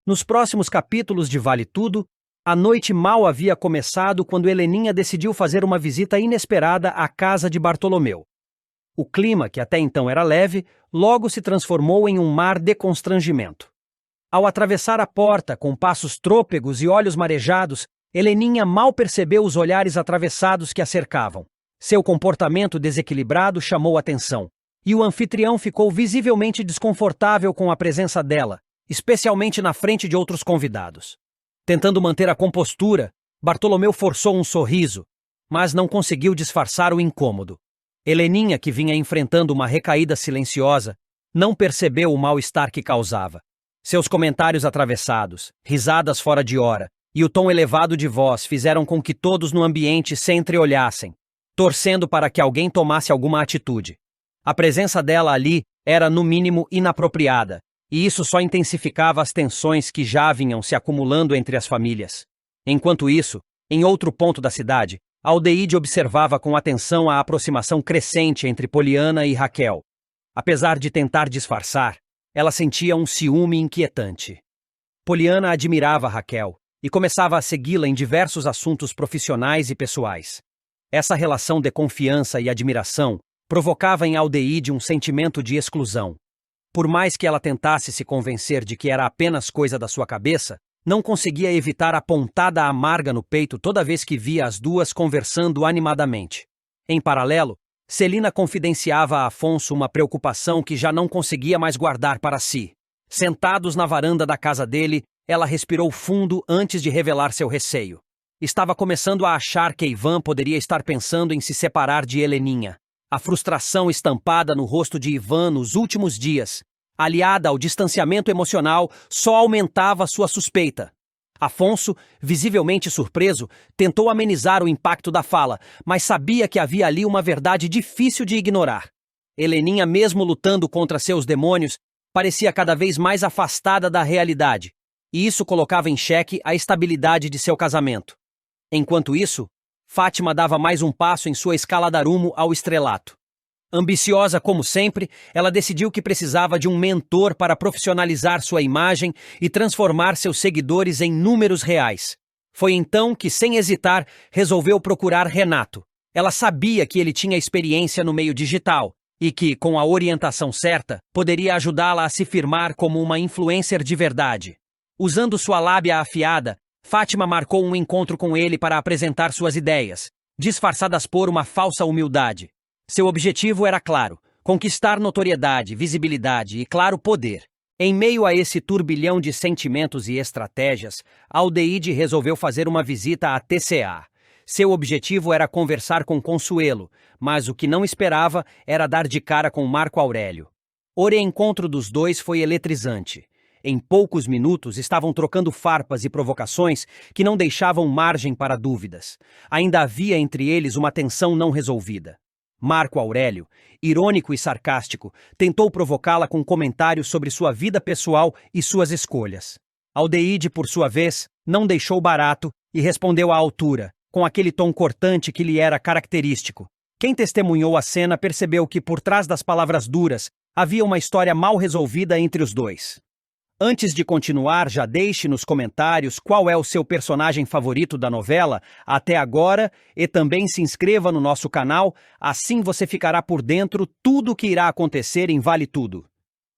Nos próximos capítulos de Vale Tudo, a noite mal havia começado quando Heleninha decidiu fazer uma visita inesperada à casa de Bartolomeu. O clima, que até então era leve, logo se transformou em um mar de constrangimento. Ao atravessar a porta com passos trôpegos e olhos marejados, Heleninha mal percebeu os olhares atravessados que a cercavam. Seu comportamento desequilibrado chamou atenção, e o anfitrião ficou visivelmente desconfortável com a presença dela, especialmente na frente de outros convidados. Tentando manter a compostura, Bartolomeu forçou um sorriso, mas não conseguiu disfarçar o incômodo. Heleninha, que vinha enfrentando uma recaída silenciosa, não percebeu o mal-estar que causava. Seus comentários atravessados, risadas fora de hora e o tom elevado de voz fizeram com que todos no ambiente se entreolhassem, torcendo para que alguém tomasse alguma atitude. A presença dela ali era, no mínimo, inapropriada, e isso só intensificava as tensões que já vinham se acumulando entre as famílias. Enquanto isso, em outro ponto da cidade, Aldeide observava com atenção a aproximação crescente entre Poliana e Raquel. Apesar de tentar disfarçar, ela sentia um ciúme inquietante. Poliana admirava Raquel e começava a segui-la em diversos assuntos profissionais e pessoais. Essa relação de confiança e admiração provocava em Aldeide um sentimento de exclusão. Por mais que ela tentasse se convencer de que era apenas coisa da sua cabeça, não conseguia evitar a pontada amarga no peito toda vez que via as duas conversando animadamente. Em paralelo, Celina confidenciava a Afonso uma preocupação que já não conseguia mais guardar para si. Sentados na varanda da casa dele, ela respirou fundo antes de revelar seu receio. Estava começando a achar que Ivan poderia estar pensando em se separar de Heleninha. A frustração estampada no rosto de Ivan nos últimos dias, aliada ao distanciamento emocional, só aumentava sua suspeita. Afonso, visivelmente surpreso, tentou amenizar o impacto da fala, mas sabia que havia ali uma verdade difícil de ignorar. Heleninha, mesmo lutando contra seus demônios, parecia cada vez mais afastada da realidade, e isso colocava em xeque a estabilidade de seu casamento. Enquanto isso, Fátima dava mais um passo em sua escalada rumo ao estrelato. Ambiciosa como sempre, ela decidiu que precisava de um mentor para profissionalizar sua imagem e transformar seus seguidores em números reais. Foi então que, sem hesitar, resolveu procurar Renato. Ela sabia que ele tinha experiência no meio digital e que, com a orientação certa, poderia ajudá-la a se firmar como uma influencer de verdade. Usando sua lábia afiada, Fátima marcou um encontro com ele para apresentar suas ideias, disfarçadas por uma falsa humildade. Seu objetivo era claro: conquistar notoriedade, visibilidade e, claro, poder. Em meio a esse turbilhão de sentimentos e estratégias, Aldeide resolveu fazer uma visita à TCA. Seu objetivo era conversar com Consuelo, mas o que não esperava era dar de cara com Marco Aurélio. O reencontro dos dois foi eletrizante. Em poucos minutos estavam trocando farpas e provocações que não deixavam margem para dúvidas. Ainda havia entre eles uma tensão não resolvida. Marco Aurélio, irônico e sarcástico, tentou provocá-la com comentários sobre sua vida pessoal e suas escolhas. Aldeide, por sua vez, não deixou barato e respondeu à altura, com aquele tom cortante que lhe era característico. Quem testemunhou a cena percebeu que, por trás das palavras duras, havia uma história mal resolvida entre os dois. Antes de continuar, já deixe nos comentários qual é o seu personagem favorito da novela até agora e também se inscreva no nosso canal, assim você ficará por dentro tudo o que irá acontecer em Vale Tudo.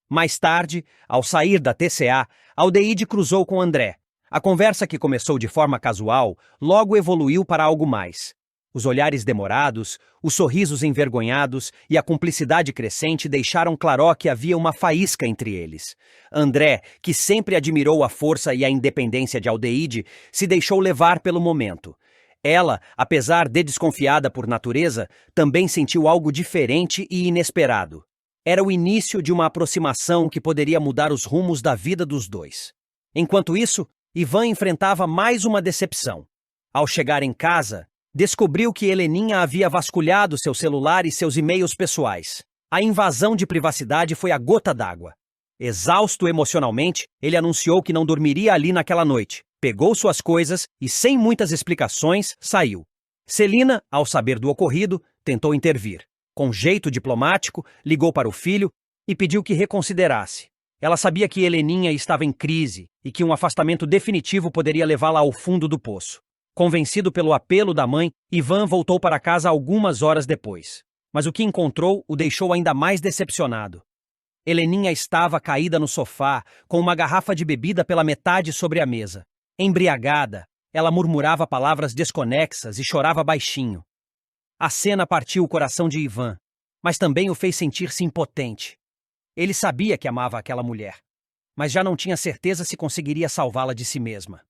Mais tarde, ao sair da TCA, Aldeide cruzou com André. A conversa, que começou de forma casual, logo evoluiu para algo mais. Os olhares demorados, os sorrisos envergonhados e a cumplicidade crescente deixaram claro que havia uma faísca entre eles. André, que sempre admirou a força e a independência de Aldeide, se deixou levar pelo momento. Ela, apesar de desconfiada por natureza, também sentiu algo diferente e inesperado. Era o início de uma aproximação que poderia mudar os rumos da vida dos dois. Enquanto isso, Ivan enfrentava mais uma decepção. Ao chegar em casa, descobriu que Heleninha havia vasculhado seu celular e seus e-mails pessoais. A invasão de privacidade foi a gota d'água. Exausto emocionalmente, ele anunciou que não dormiria ali naquela noite. Pegou suas coisas e, sem muitas explicações, saiu. Celina, ao saber do ocorrido, tentou intervir. Com jeito diplomático, ligou para o filho e pediu que reconsiderasse. Ela sabia que Heleninha estava em crise e que um afastamento definitivo poderia levá-la ao fundo do poço. Convencido pelo apelo da mãe, Ivan voltou para casa algumas horas depois. Mas o que encontrou o deixou ainda mais decepcionado. Heleninha estava caída no sofá, com uma garrafa de bebida pela metade sobre a mesa. Embriagada, ela murmurava palavras desconexas e chorava baixinho. A cena partiu o coração de Ivan, mas também o fez sentir-se impotente. Ele sabia que amava aquela mulher, mas já não tinha certeza se conseguiria salvá-la de si mesma.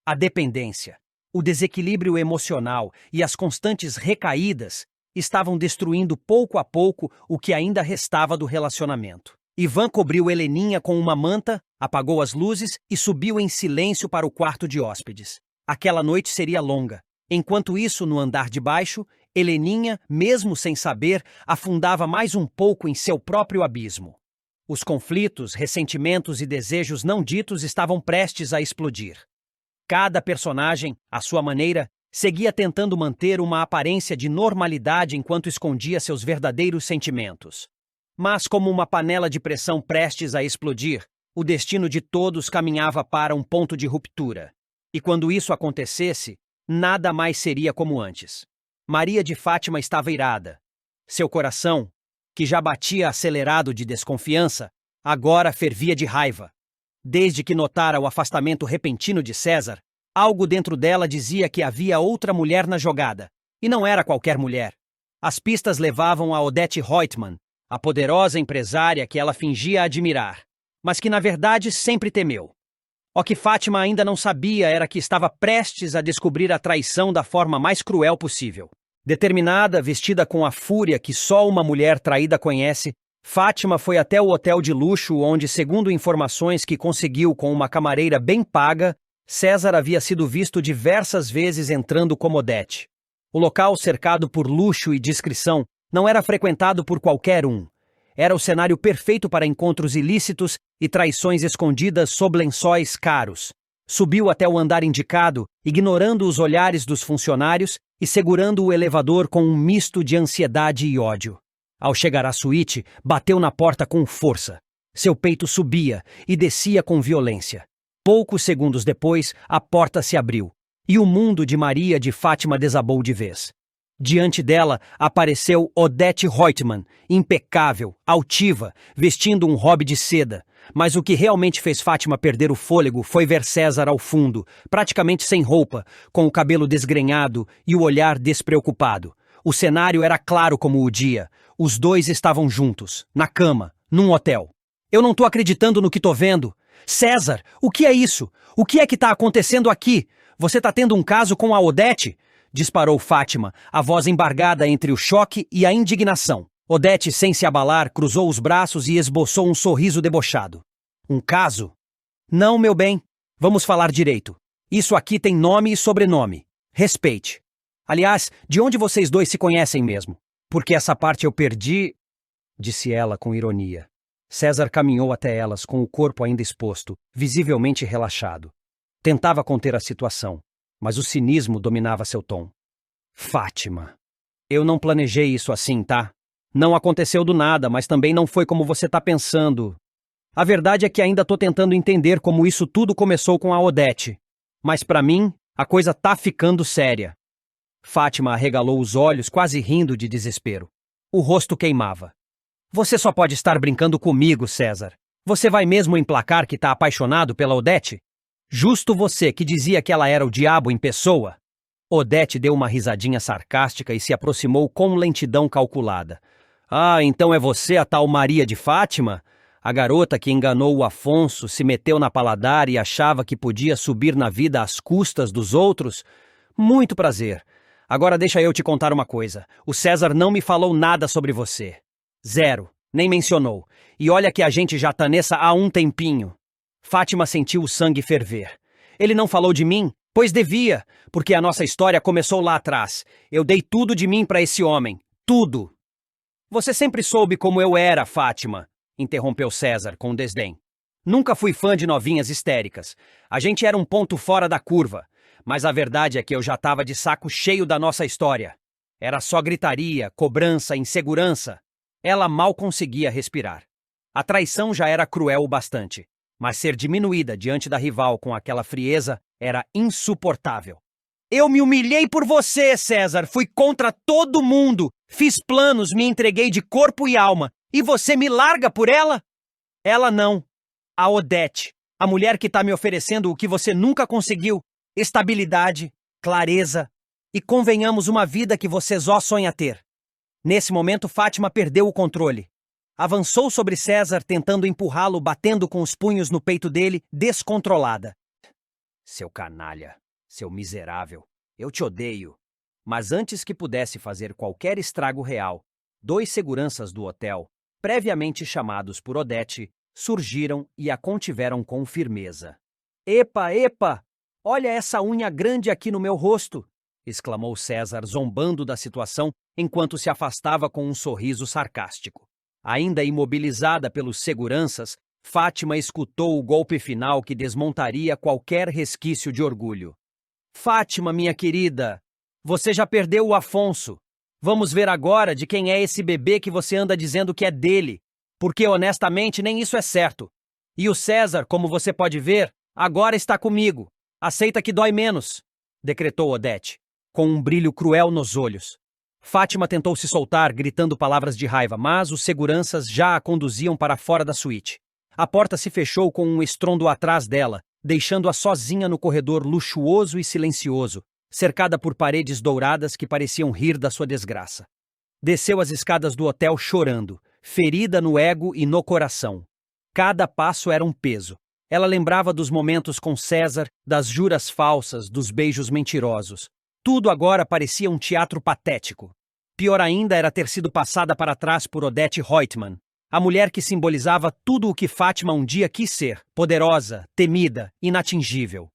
A dependência, o desequilíbrio emocional e as constantes recaídas estavam destruindo pouco a pouco o que ainda restava do relacionamento. Ivan cobriu Heleninha com uma manta, apagou as luzes e subiu em silêncio para o quarto de hóspedes. Aquela noite seria longa. Enquanto isso, no andar de baixo, Heleninha, mesmo sem saber, afundava mais um pouco em seu próprio abismo. Os conflitos, ressentimentos e desejos não ditos estavam prestes a explodir. Cada personagem, à sua maneira, seguia tentando manter uma aparência de normalidade enquanto escondia seus verdadeiros sentimentos. Mas, como uma panela de pressão prestes a explodir, o destino de todos caminhava para um ponto de ruptura. E quando isso acontecesse, nada mais seria como antes. Maria de Fátima estava irada. Seu coração, que já batia acelerado de desconfiança, agora fervia de raiva. Desde que notara o afastamento repentino de César, algo dentro dela dizia que havia outra mulher na jogada. E não era qualquer mulher. As pistas levavam a Odete Reutemann, a poderosa empresária que ela fingia admirar, mas que na verdade sempre temeu. O que Fátima ainda não sabia era que estava prestes a descobrir a traição da forma mais cruel possível. Determinada, vestida com a fúria que só uma mulher traída conhece, Fátima foi até o hotel de luxo onde, segundo informações que conseguiu com uma camareira bem paga, César havia sido visto diversas vezes entrando como Odete. O local, cercado por luxo e discrição, não era frequentado por qualquer um. Era o cenário perfeito para encontros ilícitos e traições escondidas sob lençóis caros. Subiu até o andar indicado, ignorando os olhares dos funcionários e segurando o elevador com um misto de ansiedade e ódio. Ao chegar à suíte, bateu na porta com força. Seu peito subia e descia com violência. Poucos segundos depois, a porta se abriu, e o mundo de Maria de Fátima desabou de vez. Diante dela apareceu Odete Reutemann, impecável, altiva, vestindo um robe de seda. Mas o que realmente fez Fátima perder o fôlego foi ver César ao fundo, praticamente sem roupa, com o cabelo desgrenhado e o olhar despreocupado. O cenário era claro como o dia. Os dois estavam juntos, na cama, num hotel. Eu não tô acreditando no que tô vendo. César, o que é isso? O que é que tá acontecendo aqui? Você tá tendo um caso com a Odete? Disparou Fátima, a voz embargada entre o choque e a indignação. Odete, sem se abalar, cruzou os braços e esboçou um sorriso debochado. Um caso? Não, meu bem. Vamos falar direito. Isso aqui tem nome e sobrenome. Respeite. Aliás, de onde vocês dois se conhecem mesmo? Porque essa parte eu perdi, disse ela com ironia. César caminhou até elas com o corpo ainda exposto, visivelmente relaxado. Tentava conter a situação, mas o cinismo dominava seu tom. Fátima. Eu não planejei isso assim, tá? Não aconteceu do nada, mas também não foi como você tá pensando. A verdade é que ainda tô tentando entender como isso tudo começou com a Odete. Mas pra mim, a coisa tá ficando séria. Fátima arregalou os olhos, quase rindo de desespero. O rosto queimava. Você só pode estar brincando comigo, César. Você vai mesmo emplacar que tá apaixonado pela Odete? Justo você que dizia que ela era o diabo em pessoa. Odete deu uma risadinha sarcástica e se aproximou com lentidão calculada. Ah, então é você a tal Maria de Fátima? A garota que enganou o Afonso, se meteu na Paladar e achava que podia subir na vida às custas dos outros? Muito prazer. Agora deixa eu te contar uma coisa. O César não me falou nada sobre você. Zero. Nem mencionou. E olha que a gente já tá nessa há um tempinho. Fátima sentiu o sangue ferver. Ele não falou de mim? Pois devia, porque a nossa história começou lá atrás. Eu dei tudo de mim para esse homem. Tudo. Você sempre soube como eu era, Fátima, interrompeu César com desdém. Nunca fui fã de novinhas histéricas. A gente era um ponto fora da curva. Mas a verdade é que eu já estava de saco cheio da nossa história. Era só gritaria, cobrança, insegurança. Ela mal conseguia respirar. A traição já era cruel o bastante, mas ser diminuída diante da rival com aquela frieza era insuportável. Eu me humilhei por você, César. Fui contra todo mundo. Fiz planos, me entreguei de corpo e alma. E você me larga por ela? Ela não. A Odete. A mulher que tá me oferecendo o que você nunca conseguiu. Estabilidade, clareza e, convenhamos, uma vida que você só sonha ter. Nesse momento, Fátima perdeu o controle. Avançou sobre César, tentando empurrá-lo, batendo com os punhos no peito dele, descontrolada. Seu canalha. Seu miserável, eu te odeio. Mas antes que pudesse fazer qualquer estrago real, 2 seguranças do hotel, previamente chamados por Odete, surgiram e a contiveram com firmeza. Epa, epa! Olha essa unha grande aqui no meu rosto! Exclamou César, zombando da situação, enquanto se afastava com um sorriso sarcástico. Ainda imobilizada pelos seguranças, Fátima escutou o golpe final que desmontaria qualquer resquício de orgulho. Fátima, minha querida, você já perdeu o Afonso. Vamos ver agora de quem é esse bebê que você anda dizendo que é dele, porque honestamente nem isso é certo. E o César, como você pode ver, agora está comigo. Aceita que dói menos, decretou Odete, com um brilho cruel nos olhos. Fátima tentou se soltar, gritando palavras de raiva, mas os seguranças já a conduziam para fora da suíte. A porta se fechou com um estrondo atrás dela, deixando-a sozinha no corredor luxuoso e silencioso, cercada por paredes douradas que pareciam rir da sua desgraça. Desceu as escadas do hotel chorando, ferida no ego e no coração. Cada passo era um peso. Ela lembrava dos momentos com César, das juras falsas, dos beijos mentirosos. Tudo agora parecia um teatro patético. Pior ainda era ter sido passada para trás por Odete Reutemann, a mulher que simbolizava tudo o que Fátima um dia quis ser, poderosa, temida, inatingível.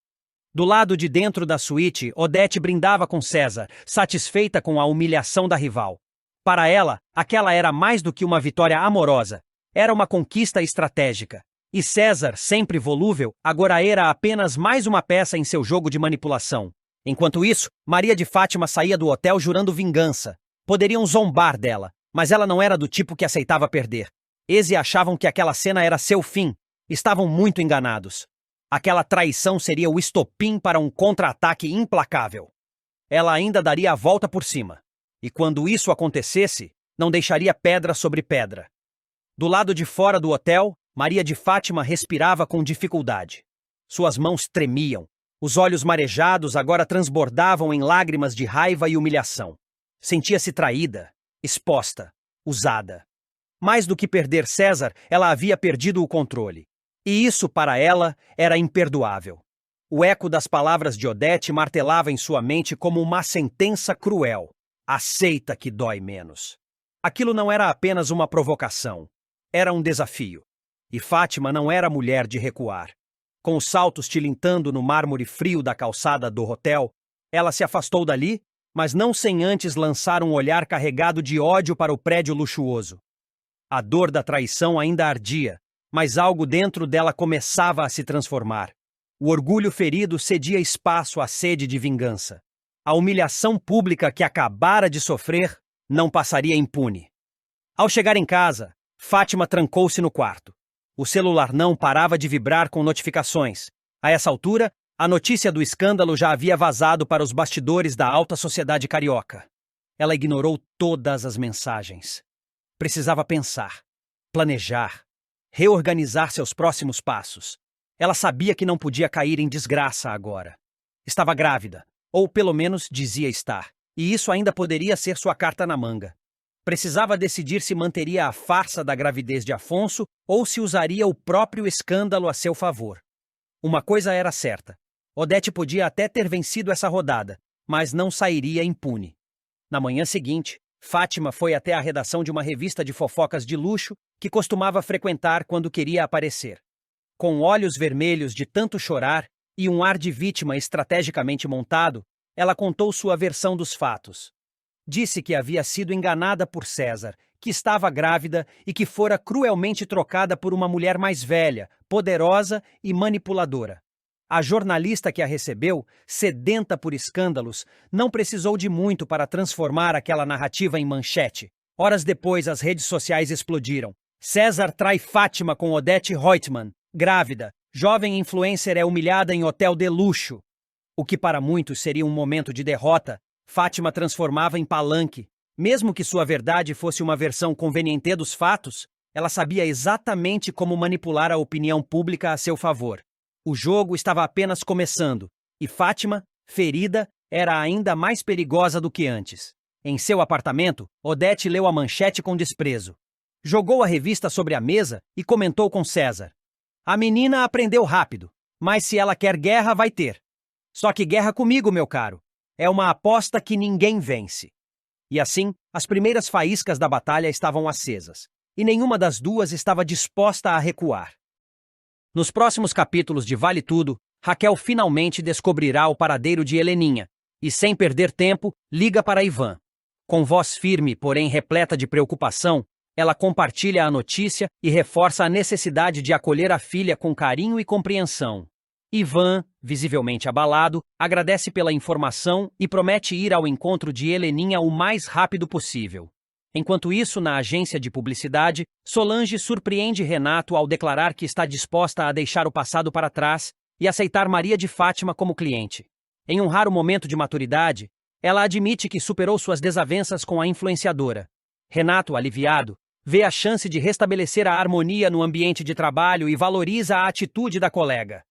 Do lado de dentro da suíte, Odete brindava com César, satisfeita com a humilhação da rival. Para ela, aquela era mais do que uma vitória amorosa, era uma conquista estratégica. E César, sempre volúvel, agora era apenas mais uma peça em seu jogo de manipulação. Enquanto isso, Maria de Fátima saía do hotel jurando vingança. Poderiam zombar dela, mas ela não era do tipo que aceitava perder. Eles achavam que aquela cena era seu fim. Estavam muito enganados. Aquela traição seria o estopim para um contra-ataque implacável. Ela ainda daria a volta por cima. E quando isso acontecesse, não deixaria pedra sobre pedra. Do lado de fora do hotel, Maria de Fátima respirava com dificuldade. Suas mãos tremiam. Os olhos marejados agora transbordavam em lágrimas de raiva e humilhação. Sentia-se traída, exposta, usada. Mais do que perder César, ela havia perdido o controle. E isso, para ela, era imperdoável. O eco das palavras de Odete martelava em sua mente como uma sentença cruel. Aceita que dói menos. Aquilo não era apenas uma provocação. Era um desafio. E Fátima não era mulher de recuar. Com os saltos tilintando no mármore frio da calçada do hotel, ela se afastou dali, mas não sem antes lançar um olhar carregado de ódio para o prédio luxuoso. A dor da traição ainda ardia, mas algo dentro dela começava a se transformar. O orgulho ferido cedia espaço à sede de vingança. A humilhação pública que acabara de sofrer não passaria impune. Ao chegar em casa, Fátima trancou-se no quarto. O celular não parava de vibrar com notificações. A essa altura, a notícia do escândalo já havia vazado para os bastidores da alta sociedade carioca. Ela ignorou todas as mensagens. Precisava pensar, planejar, reorganizar seus próximos passos. Ela sabia que não podia cair em desgraça agora. Estava grávida, ou pelo menos dizia estar, e isso ainda poderia ser sua carta na manga. Precisava decidir se manteria a farsa da gravidez de Afonso ou se usaria o próprio escândalo a seu favor. Uma coisa era certa. Odete podia até ter vencido essa rodada, mas não sairia impune. Na manhã seguinte, Fátima foi até a redação de uma revista de fofocas de luxo que costumava frequentar quando queria aparecer. Com olhos vermelhos de tanto chorar e um ar de vítima estrategicamente montado, ela contou sua versão dos fatos. Disse que havia sido enganada por César, que estava grávida e que fora cruelmente trocada por uma mulher mais velha, poderosa e manipuladora. A jornalista que a recebeu, sedenta por escândalos, não precisou de muito para transformar aquela narrativa em manchete. Horas depois, as redes sociais explodiram. César trai Fátima com Odete Reutemann, grávida. Jovem influencer é humilhada em hotel de luxo. O que para muitos seria um momento de derrota, Fátima transformava em palanque. Mesmo que sua verdade fosse uma versão conveniente dos fatos, ela sabia exatamente como manipular a opinião pública a seu favor. O jogo estava apenas começando, e Fátima, ferida, era ainda mais perigosa do que antes. Em seu apartamento, Odete leu a manchete com desprezo. Jogou a revista sobre a mesa e comentou com César. A menina aprendeu rápido, mas se ela quer guerra, vai ter. Só que guerra comigo, meu caro. É uma aposta que ninguém vence. E assim, as primeiras faíscas da batalha estavam acesas, e nenhuma das duas estava disposta a recuar. Nos próximos capítulos de Vale Tudo, Raquel finalmente descobrirá o paradeiro de Heleninha, e sem perder tempo, liga para Ivan. Com voz firme, porém repleta de preocupação, ela compartilha a notícia e reforça a necessidade de acolher a filha com carinho e compreensão. Ivan, visivelmente abalado, agradece pela informação e promete ir ao encontro de Heleninha o mais rápido possível. Enquanto isso, na agência de publicidade, Solange surpreende Renato ao declarar que está disposta a deixar o passado para trás e aceitar Maria de Fátima como cliente. Em um raro momento de maturidade, ela admite que superou suas desavenças com a influenciadora. Renato, aliviado, vê a chance de restabelecer a harmonia no ambiente de trabalho e valoriza a atitude da colega.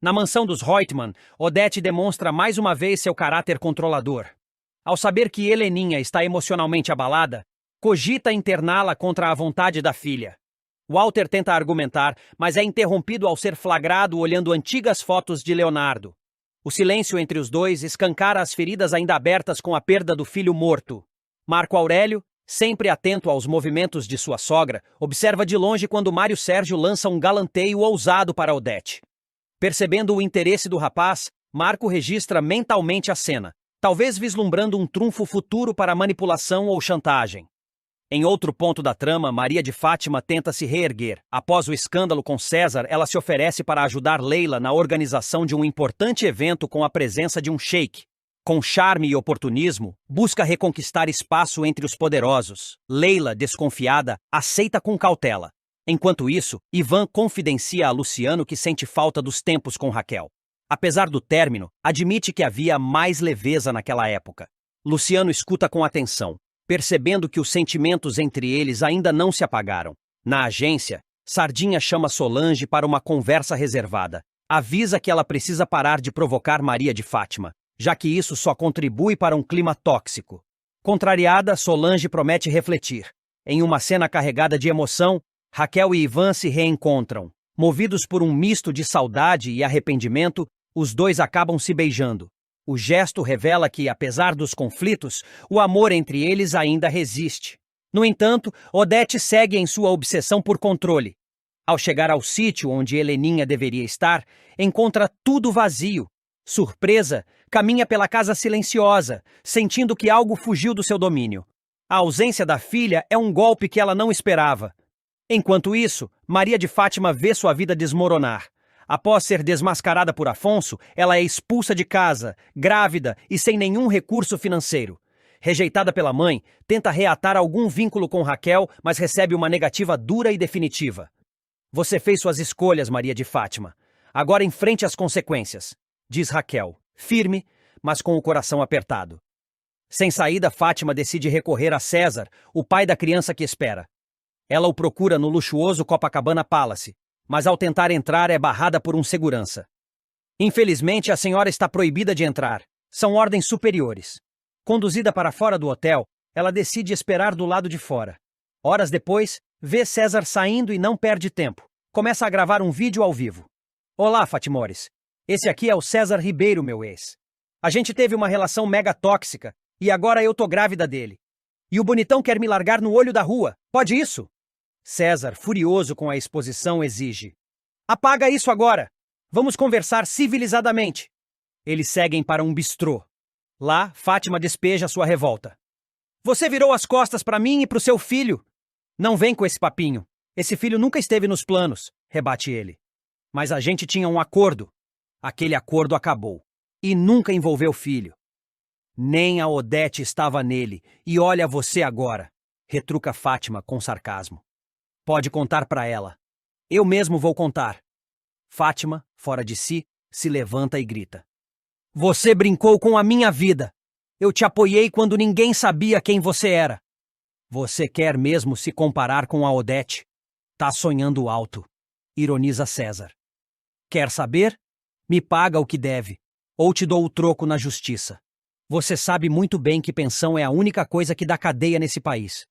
Na mansão dos Reutemann, Odete demonstra mais uma vez seu caráter controlador. Ao saber que Heleninha está emocionalmente abalada, cogita interná-la contra a vontade da filha. Walter tenta argumentar, mas é interrompido ao ser flagrado olhando antigas fotos de Leonardo. O silêncio entre os dois escancara as feridas ainda abertas com a perda do filho morto. Marco Aurélio, sempre atento aos movimentos de sua sogra, observa de longe quando Mário Sérgio lança um galanteio ousado para Odete. Percebendo o interesse do rapaz, Marco registra mentalmente a cena, talvez vislumbrando um trunfo futuro para manipulação ou chantagem. Em outro ponto da trama, Maria de Fátima tenta se reerguer. Após o escândalo com César, ela se oferece para ajudar Leila na organização de um importante evento com a presença de um sheik. Com charme e oportunismo, busca reconquistar espaço entre os poderosos. Leila, desconfiada, aceita com cautela. Enquanto isso, Ivan confidencia a Luciano que sente falta dos tempos com Raquel. Apesar do término, admite que havia mais leveza naquela época. Luciano escuta com atenção, percebendo que os sentimentos entre eles ainda não se apagaram. Na agência, Sardinha chama Solange para uma conversa reservada. Avisa que ela precisa parar de provocar Maria de Fátima, já que isso só contribui para um clima tóxico. Contrariada, Solange promete refletir. Em uma cena carregada de emoção, Raquel e Ivan se reencontram. Movidos por um misto de saudade e arrependimento, os dois acabam se beijando. O gesto revela que, apesar dos conflitos, o amor entre eles ainda resiste. No entanto, Odete segue em sua obsessão por controle. Ao chegar ao sítio onde Heleninha deveria estar, encontra tudo vazio. Surpresa, caminha pela casa silenciosa, sentindo que algo fugiu do seu domínio. A ausência da filha é um golpe que ela não esperava. Enquanto isso, Maria de Fátima vê sua vida desmoronar. Após ser desmascarada por Afonso, ela é expulsa de casa, grávida e sem nenhum recurso financeiro. Rejeitada pela mãe, tenta reatar algum vínculo com Raquel, mas recebe uma negativa dura e definitiva. Você fez suas escolhas, Maria de Fátima. Agora enfrente as consequências, diz Raquel, firme, mas com o coração apertado. Sem saída, Fátima decide recorrer a César, o pai da criança que espera. Ela o procura no luxuoso Copacabana Palace, mas ao tentar entrar é barrada por um segurança. Infelizmente, a senhora está proibida de entrar. São ordens superiores. Conduzida para fora do hotel, ela decide esperar do lado de fora. Horas depois, vê César saindo e não perde tempo. Começa a gravar um vídeo ao vivo. Olá, Fatimores. Esse aqui é o César Ribeiro, meu ex. A gente teve uma relação mega tóxica e agora eu tô grávida dele. E o bonitão quer me largar no olho da rua. Pode isso? César, furioso com a exposição, exige. Apaga isso agora! Vamos conversar civilizadamente. Eles seguem para um bistrô. Lá, Fátima despeja sua revolta. Você virou as costas para mim e para o seu filho. Não vem com esse papinho. Esse filho nunca esteve nos planos, rebate ele. Mas a gente tinha um acordo. Aquele acordo acabou. E nunca envolveu o filho. Nem a Odete estava nele. E olha você agora, retruca Fátima com sarcasmo. Pode contar para ela. Eu mesmo vou contar. Fátima, fora de si, se levanta e grita. Você brincou com a minha vida. Eu te apoiei quando ninguém sabia quem você era. Você quer mesmo se comparar com a Odete? Tá sonhando alto, ironiza César. Quer saber? Me paga o que deve, ou te dou o troco na justiça. Você sabe muito bem que pensão é a única coisa que dá cadeia nesse país.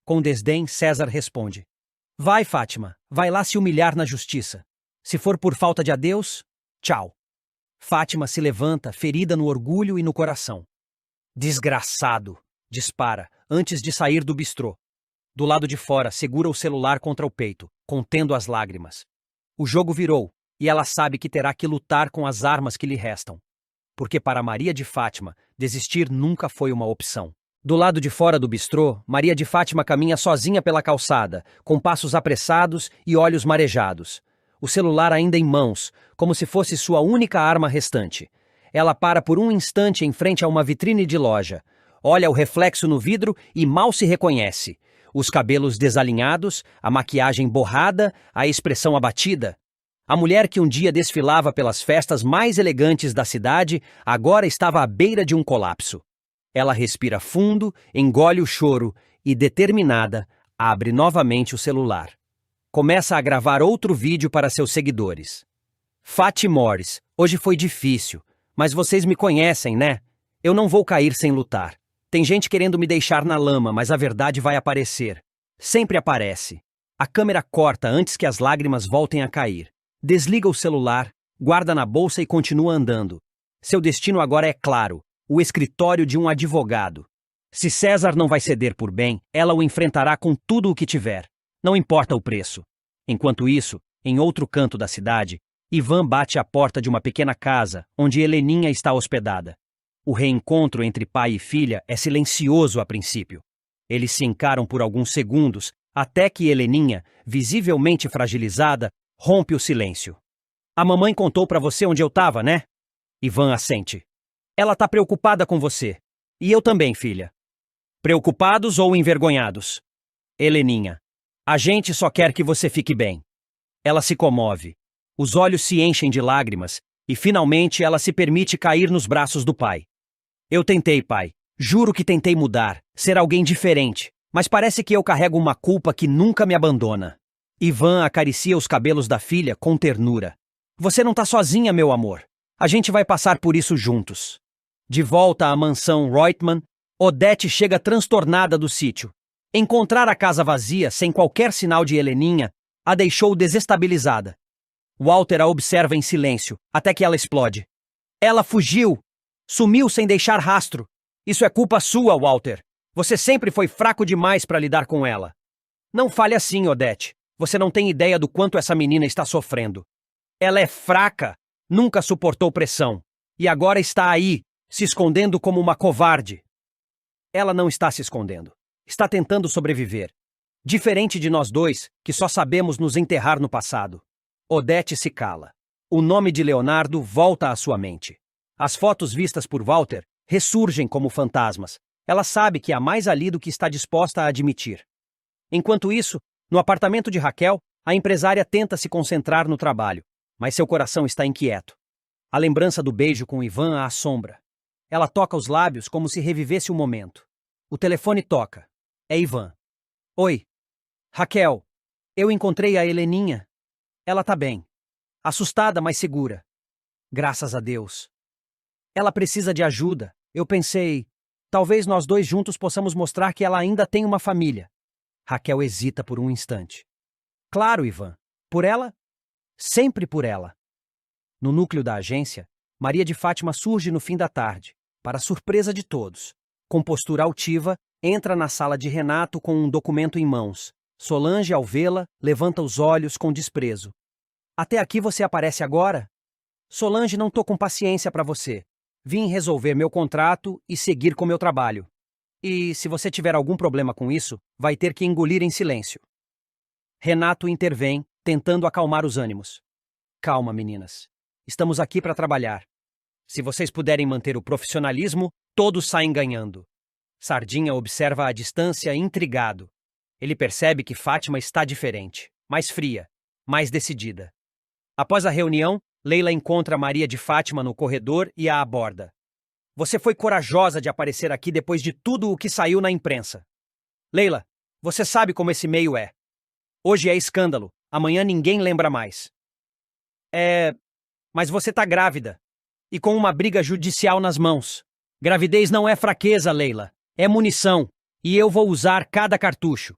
Com desdém, César responde. Vai, Fátima, vai lá se humilhar na justiça. Se for por falta de adeus, tchau. Fátima se levanta, ferida no orgulho e no coração. Desgraçado, dispara, antes de sair do bistrô. Do lado de fora, segura o celular contra o peito, contendo as lágrimas. O jogo virou, e ela sabe que terá que lutar com as armas que lhe restam. Porque para Maria de Fátima, desistir nunca foi uma opção. Do lado de fora do bistrô, Maria de Fátima caminha sozinha pela calçada, com passos apressados e olhos marejados. O celular ainda em mãos, como se fosse sua única arma restante. Ela para por um instante em frente a uma vitrine de loja. Olha o reflexo no vidro e mal se reconhece. Os cabelos desalinhados, a maquiagem borrada, a expressão abatida. A mulher que um dia desfilava pelas festas mais elegantes da cidade, agora estava à beira de um colapso. Ela respira fundo, engole o choro e, determinada, abre novamente o celular. Começa a gravar outro vídeo para seus seguidores. Fati Morris, hoje foi difícil, mas vocês me conhecem, né? Eu não vou cair sem lutar. Tem gente querendo me deixar na lama, mas a verdade vai aparecer. Sempre aparece. A câmera corta antes que as lágrimas voltem a cair. Desliga o celular, guarda na bolsa e continua andando. Seu destino agora é claro, o escritório de um advogado. Se César não vai ceder por bem, ela o enfrentará com tudo o que tiver. Não importa o preço. Enquanto isso, em outro canto da cidade, Ivan bate à porta de uma pequena casa, onde Heleninha está hospedada. O reencontro entre pai e filha é silencioso a princípio. Eles se encaram por alguns segundos, até que Heleninha, visivelmente fragilizada, rompe o silêncio. A mamãe contou pra você onde eu tava, né? Ivan assente. Ela tá preocupada com você. E eu também, filha. Preocupados ou envergonhados? Heleninha. A gente só quer que você fique bem. Ela se comove. Os olhos se enchem de lágrimas e, finalmente, ela se permite cair nos braços do pai. Eu tentei, pai. Juro que tentei mudar, ser alguém diferente, mas parece que eu carrego uma culpa que nunca me abandona. Ivan acaricia os cabelos da filha com ternura. Você não tá sozinha, meu amor. A gente vai passar por isso juntos. De volta à mansão Reutemann, Odete chega transtornada do sítio. Encontrar a casa vazia, sem qualquer sinal de Heleninha, a deixou desestabilizada. Walter a observa em silêncio, até que ela explode. Ela fugiu! Sumiu sem deixar rastro. Isso é culpa sua, Walter. Você sempre foi fraco demais para lidar com ela. Não fale assim, Odete. Você não tem ideia do quanto essa menina está sofrendo. Ela é fraca, nunca suportou pressão. E agora está aí, se escondendo como uma covarde. Ela não está se escondendo. Está tentando sobreviver. Diferente de nós dois, que só sabemos nos enterrar no passado. Odete se cala. O nome de Leonardo volta à sua mente. As fotos vistas por Walter ressurgem como fantasmas. Ela sabe que há mais ali do que está disposta a admitir. Enquanto isso, no apartamento de Raquel, a empresária tenta se concentrar no trabalho, mas seu coração está inquieto. A lembrança do beijo com Ivan a assombra. Ela toca os lábios como se revivesse o momento. O telefone toca. É Ivan. Oi. Raquel, eu encontrei a Heleninha. Ela tá bem. Assustada, mas segura. Graças a Deus. Ela precisa de ajuda. Eu pensei, talvez nós dois juntos possamos mostrar que ela ainda tem uma família. Raquel hesita por um instante. Claro, Ivan. Por ela? Sempre por ela. No núcleo da agência, Maria de Fátima surge no fim da tarde, para surpresa de todos. Com postura altiva, entra na sala de Renato com um documento em mãos. Solange, ao vê-la, levanta os olhos com desprezo. Até aqui você aparece agora? Solange, não tô com paciência para você. Vim resolver meu contrato e seguir com meu trabalho. E, se você tiver algum problema com isso, vai ter que engolir em silêncio. Renato intervém, tentando acalmar os ânimos. Calma, meninas. Estamos aqui para trabalhar. Se vocês puderem manter o profissionalismo, todos saem ganhando. Sardinha observa à distância, intrigado. Ele percebe que Fátima está diferente, mais fria, mais decidida. Após a reunião, Leila encontra Maria de Fátima no corredor e a aborda. Você foi corajosa de aparecer aqui depois de tudo o que saiu na imprensa. Leila, você sabe como esse meio é. Hoje é escândalo, amanhã ninguém lembra mais. Mas você tá grávida. E com uma briga judicial nas mãos. Gravidez não é fraqueza, Leila. É munição. E eu vou usar cada cartucho.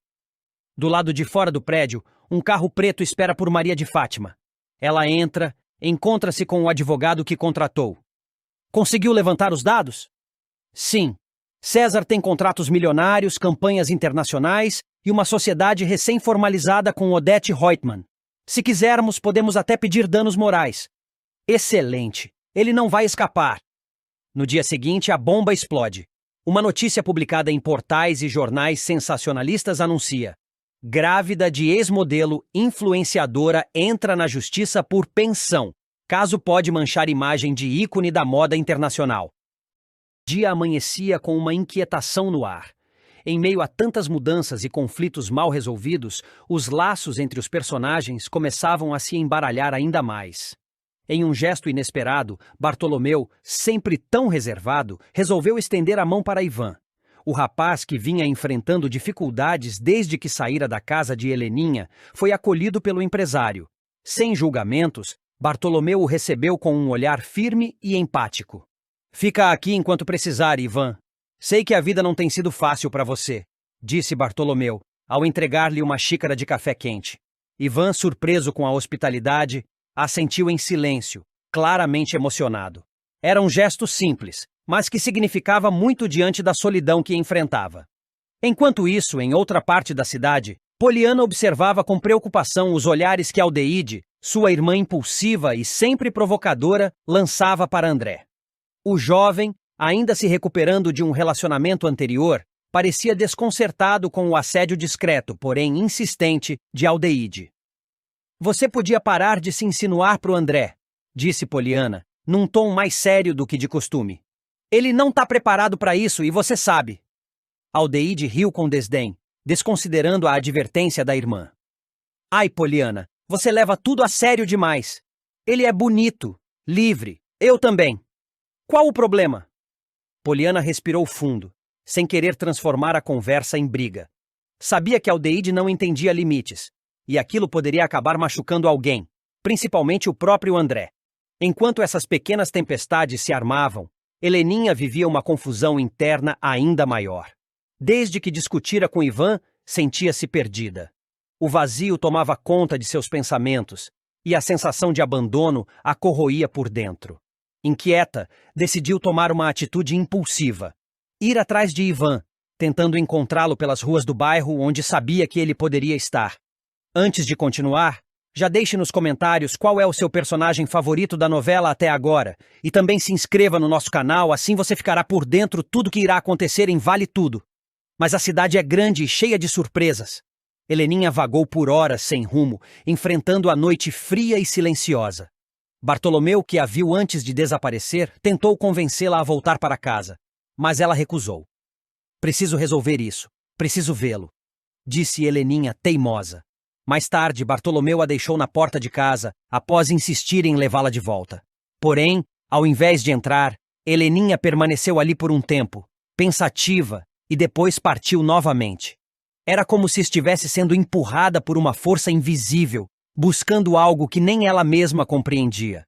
Do lado de fora do prédio, um carro preto espera por Maria de Fátima. Ela entra, encontra-se com o advogado que contratou. Conseguiu levantar os dados? Sim. César tem contratos milionários, campanhas internacionais e uma sociedade recém-formalizada com Odete Reutemann. Se quisermos, podemos até pedir danos morais. Excelente. Ele não vai escapar. No dia seguinte, a bomba explode. Uma notícia publicada em portais e jornais sensacionalistas anuncia: grávida de ex-modelo influenciadora entra na justiça por pensão. Caso pode manchar imagem de ícone da moda internacional. O dia amanhecia com uma inquietação no ar. Em meio a tantas mudanças e conflitos mal resolvidos, os laços entre os personagens começavam a se embaralhar ainda mais. Em um gesto inesperado, Bartolomeu, sempre tão reservado, resolveu estender a mão para Ivan. O rapaz, que vinha enfrentando dificuldades desde que saíra da casa de Heleninha, foi acolhido pelo empresário. Sem julgamentos, Bartolomeu o recebeu com um olhar firme e empático. Fica aqui enquanto precisar, Ivan. Sei que a vida não tem sido fácil para você, disse Bartolomeu, ao entregar-lhe uma xícara de café quente. Ivan, surpreso com a hospitalidade, assentiu em silêncio, claramente emocionado. Era um gesto simples, mas que significava muito diante da solidão que enfrentava. Enquanto isso, em outra parte da cidade, Poliana observava com preocupação os olhares que Aldeide, sua irmã impulsiva e sempre provocadora, lançava para André. O jovem, ainda se recuperando de um relacionamento anterior, parecia desconcertado com o assédio discreto, porém insistente, de Aldeide. Você podia parar de se insinuar pro André, disse Poliana, num tom mais sério do que de costume. Ele não tá preparado para isso e você sabe. Aldeide riu com desdém, desconsiderando a advertência da irmã. Ai, Poliana, você leva tudo a sério demais. Ele é bonito, livre, eu também. Qual o problema? Poliana respirou fundo, sem querer transformar a conversa em briga. Sabia que Aldeide não entendia limites, e aquilo poderia acabar machucando alguém, principalmente o próprio André. Enquanto essas pequenas tempestades se armavam, Heleninha vivia uma confusão interna ainda maior. Desde que discutira com Ivan, sentia-se perdida. O vazio tomava conta de seus pensamentos, e a sensação de abandono a corroía por dentro. Inquieta, decidiu tomar uma atitude impulsiva. Ir atrás de Ivan, tentando encontrá-lo pelas ruas do bairro onde sabia que ele poderia estar. Antes de continuar, já deixe nos comentários qual é o seu personagem favorito da novela até agora, e também se inscreva no nosso canal, assim você ficará por dentro tudo que irá acontecer em Vale Tudo. Mas a cidade é grande e cheia de surpresas. Heleninha vagou por horas sem rumo, enfrentando a noite fria e silenciosa. Bartolomeu, que a viu antes de desaparecer, tentou convencê-la a voltar para casa, mas ela recusou. Preciso resolver isso, preciso vê-lo, disse Heleninha teimosa. Mais tarde, Bartolomeu a deixou na porta de casa, após insistir em levá-la de volta. Porém, ao invés de entrar, Heleninha permaneceu ali por um tempo, pensativa, e depois partiu novamente. Era como se estivesse sendo empurrada por uma força invisível, buscando algo que nem ela mesma compreendia.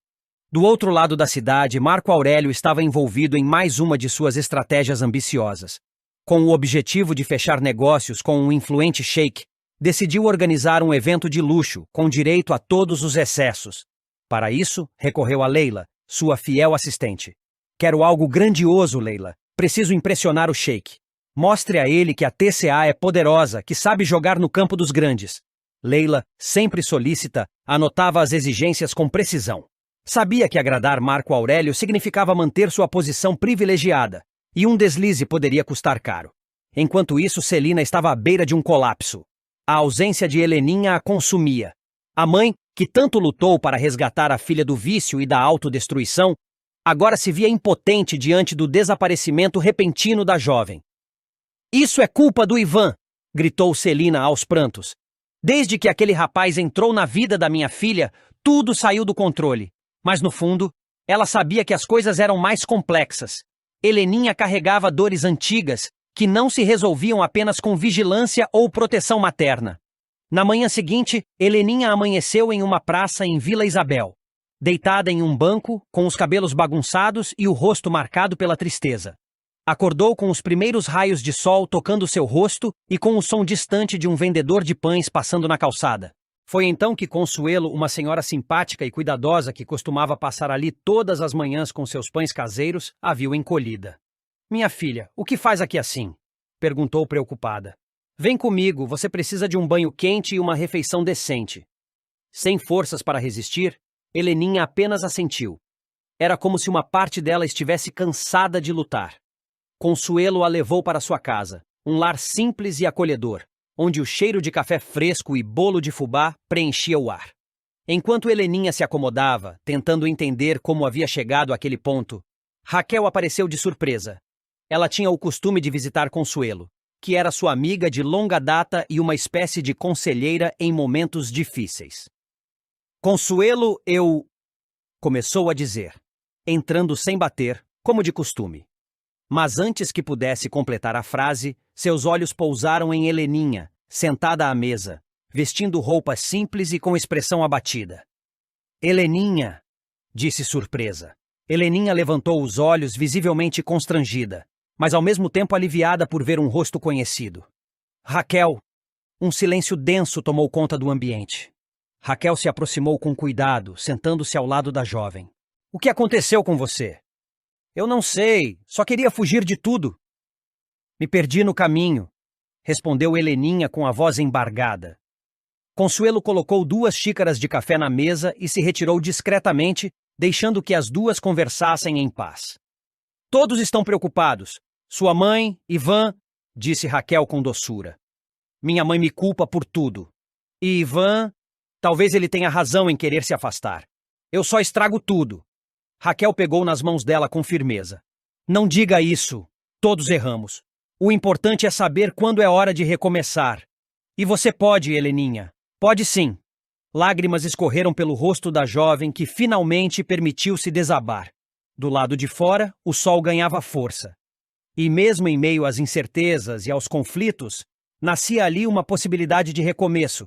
Do outro lado da cidade, Marco Aurélio estava envolvido em mais uma de suas estratégias ambiciosas. Com o objetivo de fechar negócios com um influente sheik, decidiu organizar um evento de luxo, com direito a todos os excessos. Para isso, recorreu a Leila, sua fiel assistente. Quero algo grandioso, Leila. Preciso impressionar o sheik. Mostre a ele que a TCA é poderosa, que sabe jogar no campo dos grandes. Leila, sempre solícita, anotava as exigências com precisão. Sabia que agradar Marco Aurélio significava manter sua posição privilegiada, e um deslize poderia custar caro. Enquanto isso, Celina estava à beira de um colapso. A ausência de Heleninha a consumia. A mãe, que tanto lutou para resgatar a filha do vício e da autodestruição, agora se via impotente diante do desaparecimento repentino da jovem. Isso é culpa do Ivan, gritou Celina aos prantos. Desde que aquele rapaz entrou na vida da minha filha, tudo saiu do controle. Mas no fundo, ela sabia que as coisas eram mais complexas. Heleninha carregava dores antigas que não se resolviam apenas com vigilância ou proteção materna. Na manhã seguinte, Heleninha amanheceu em uma praça em Vila Isabel, deitada em um banco, com os cabelos bagunçados e o rosto marcado pela tristeza. Acordou com os primeiros raios de sol tocando seu rosto e com o som distante de um vendedor de pães passando na calçada. Foi então que Consuelo, uma senhora simpática e cuidadosa que costumava passar ali todas as manhãs com seus pães caseiros, a viu encolhida. "Minha filha, o que faz aqui assim?" perguntou preocupada. "Vem comigo, você precisa de um banho quente e uma refeição decente." Sem forças para resistir, Heleninha apenas assentiu. Era como se uma parte dela estivesse cansada de lutar. Consuelo a levou para sua casa, um lar simples e acolhedor, onde o cheiro de café fresco e bolo de fubá preenchia o ar. Enquanto Heleninha se acomodava, tentando entender como havia chegado àquele ponto, Raquel apareceu de surpresa. Ela tinha o costume de visitar Consuelo, que era sua amiga de longa data e uma espécie de conselheira em momentos difíceis. "Consuelo, eu..." começou a dizer, entrando sem bater, como de costume. Mas antes que pudesse completar a frase, seus olhos pousaram em Heleninha, sentada à mesa, vestindo roupas simples e com expressão abatida. "Heleninha", disse surpresa. Heleninha levantou os olhos, visivelmente constrangida, mas ao mesmo tempo aliviada por ver um rosto conhecido. "Raquel." Um silêncio denso tomou conta do ambiente. Raquel se aproximou com cuidado, sentando-se ao lado da jovem. "O que aconteceu com você?" "Eu não sei, só queria fugir de tudo." "Me perdi no caminho", respondeu Heleninha com a voz embargada. Consuelo colocou 2 xícaras de café na mesa e se retirou discretamente, deixando que as duas conversassem em paz. "Todos estão preocupados. Sua mãe, Ivan", disse Raquel com doçura. "Minha mãe me culpa por tudo. E Ivan, talvez ele tenha razão em querer se afastar. Eu só estrago tudo." Raquel pegou nas mãos dela com firmeza. "Não diga isso. Todos erramos. O importante é saber quando é hora de recomeçar. E você pode, Heleninha. Pode sim." Lágrimas escorreram pelo rosto da jovem que finalmente permitiu-se desabar. Do lado de fora, o sol ganhava força. E mesmo em meio às incertezas e aos conflitos, nascia ali uma possibilidade de recomeço,